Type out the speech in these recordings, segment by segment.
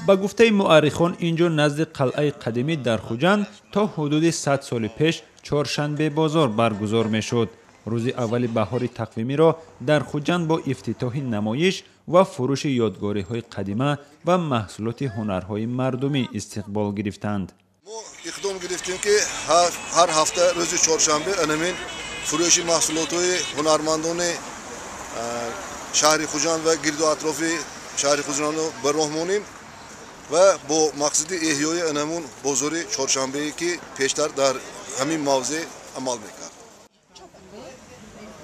با گفته مورخان اینجا نزد قلعه قدیمی در خوجند تا حدود 100 سال پیش چهارشنبه بازار برگزار میشد. روز اول بهار تقویمی را در خوجند با افتتاح نمایش و فروش یادگاری های قدیمه و محصولات هنرهای مردمی استقبال گرفتند. ما اقدام گرفتیم که هر هفته روز چهارشنبه انمین فروش محصولات های هنرمندان شهر خوجند و گرد و اطراف شهر خوجند را به راه مانیم و با مقصد احیای انمون بازار چهارشنبه که پیشتر در همین موضع عمل میکرد.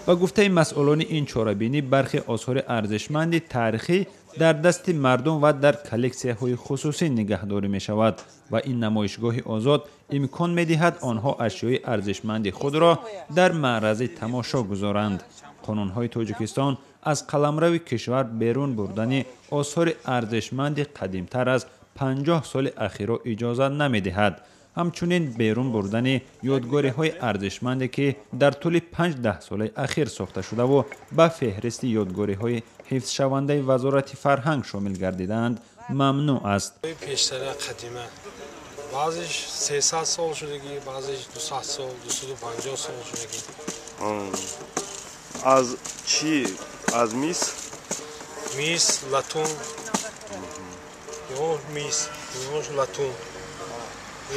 با گفته مسئولان این چاره‌بینی برخی آثار ارزشمند تاریخی در دست مردم و در کلکسی‌های خصوصی نگهداری می شود و این نمایشگاه آزاد امکان می دهد آنها اشیای ارزشمند خود را در معرض تماشا گذارند. قانون‌های تاجیکستان از قلمرو کشور بیرون بردن آثار ارزشمند قدیمتر از 50 سال اخیر را اجازه نمی دهد. همچنین بیرون بردن یادگاری های ارزشمندی که در طول 5-10 سال اخیر ساخته شده و به فهرست یادگاری های حفظ شونده وزارت فرهنگ شامل گردیدند ممنوع است. پیشتر قدیمه بعضیش 300 سال شدگی، بعضیش 200 سال، 250 سال شدگی. از چی؟ از میس؟ میس، لاتون. یا میس، یا لاتون.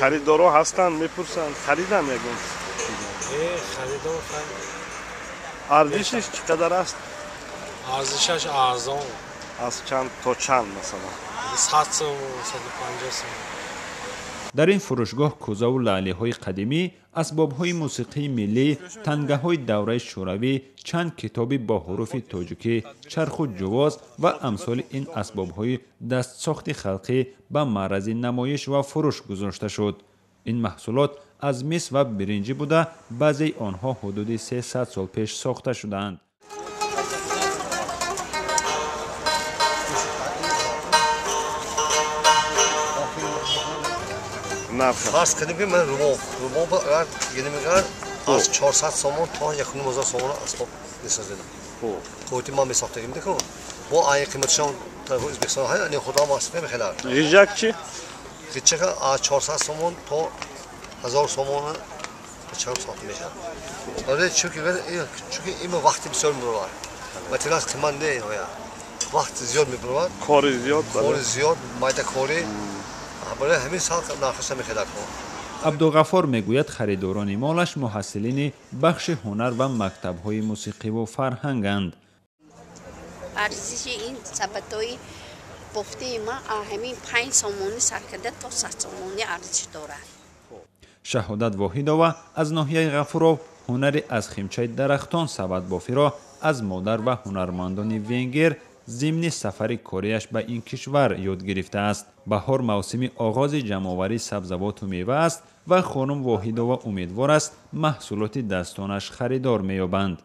خریدارا هستند میپرسند خریدم میگن. خریدار ارزشش چقدر است؟ ارزشش ارزان. از چند تا چند مثلا؟ 100 سال، 150 سال. در این فروشگاه کوزه و لعله های قدیمی، اسباب های موسیقی ملی، تنگه های دوره شوروی، چند کتابی با حروف تاجیکی، چرخ و جواز و امثال این اسباب های دست ساخت خلقی به معرض نمایش و فروش گذاشته شد. این محصولات از مس و برنجی بوده، بعضی آنها حدود 300 سال پیش ساخته شدند. فرض کنیم که من رباب اگر یعنی میگن از 400 سومون تا 1000 سومون اسباب میسازن. خودی ما میساختیم دیگه. با این قیمتشون تا ازبکستان های یعنی خدا واسطه میخلال. غیجک چی؟ غیجک از 400 سومون تا 1000 سومون چند ساخته میشه. ولی چون این وقتی بسیار میبره. مثلا قیمت نه وقت زیاد میبره. کار زیاد. کار زیاد مایده کاری. برای همین سال ناخواسته میخلال کنه. عبدالغفار میگوید خریداران مالش محصلین بخش هنر و مکتب‌های موسیقی و فرهنگند. ارزش این سبدهای بافته ما همین 5 سومونی سرکرده تا 100 سومونی ارزش دارد. شهادت واحدова از ناحیه غفورov هنر از خیمچه درختان سبد بافی را از مادر و هنرمندان وینگر ضمن سفر کاریش به این کشور یاد گرفته است. بهار موسم آغاز جمع‌آوری سبزیجات و میوه است و خانم واحدова امیدوار است محصولات دستانش خریدار می‌یابند.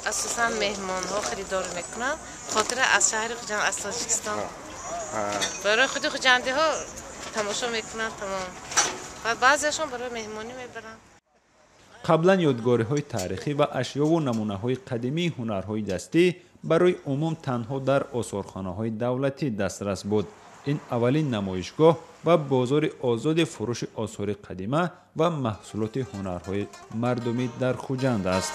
اساساً مهمان‌ها خریدار میکنن خاطر از شهر خوجند از تاجیکستان برای خود خوجندی‌ها تماشا میکنن تمام و بعضیشون برای مهمانی میبرن. قبلا یادگاری‌های تاریخی و اشیا و نمونه‌های قدیمی هنرهای دستی برای عموم تنها در آثارخانه‌های دولتی دسترس بود. این اولین نمایشگاه و بازار آزاد فروش آثار قدیمه و محصولات هنرهای مردمی در خوجند است.